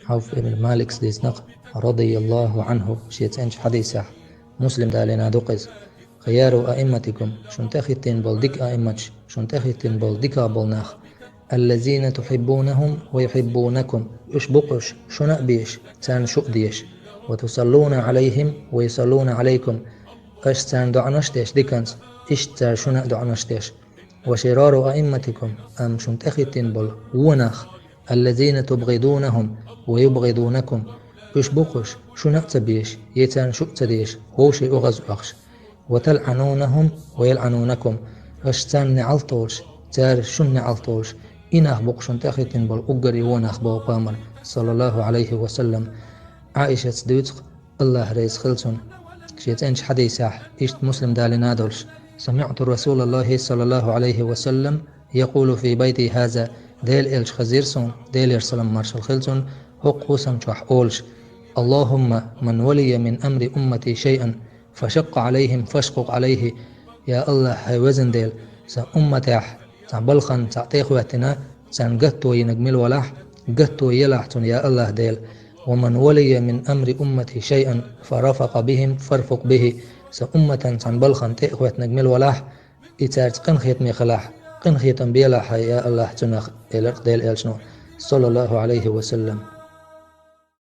عوف ابن مالك سديسنق رضي الله عنه شيتنش حديثة مسلم دالنا دوقز خيار أئمتكم شنتخيتين بولدك أئمتش شنتخيتين بولدك بولناخ الذين تحبونهم ويحبونكم بقش شنق بيش تان شؤديش وتصلون عليهم ويصلون عليكم أش تان دعنشتش ديكنس إش تار شنق دعنشتش وشرار أئمتكم أم شنتخيتين بول ونخ الذين تبغضونهم ويبغضونكم بقش شنق تبيش يتان شؤتديش هوشي أغز أخش وتلعنونهم ويلعنونكم أش تان نعلطوش تار شن نعلطوش إنخ بقشن تخيتين بول أقري ونخ بو بامر صلى الله عليه وسلم عائشة دوتق الله ريز خلصن شيتنش حديثة إشت مسلم دالنا دولش سمعت رسول الله صلى الله عليه وسلم يقول في بيتي هذا ديل إلش خزيرسون ديل يرسلم مرشل خلصن حق وسم شح أولش اللهم من ولي من أمر أمتي شيئا فشق عليهم فاشقق عليه يا الله هاي وزن ديل سا أمتاح سا بلخن سا تيخواتنا سان قهتو ينقمل ولاح قهتو يلاحتن يا الله ديل ومن ولي من أمر أمتي شيئا فرفق بهم فارفق به سا أمتا سان بلخن تيخوات نقمل ولاح إتارت قنخيت ميخلاح قنخيت بيلاح يا الله تنخ ديل إلشنو صلى الله عليه وسلم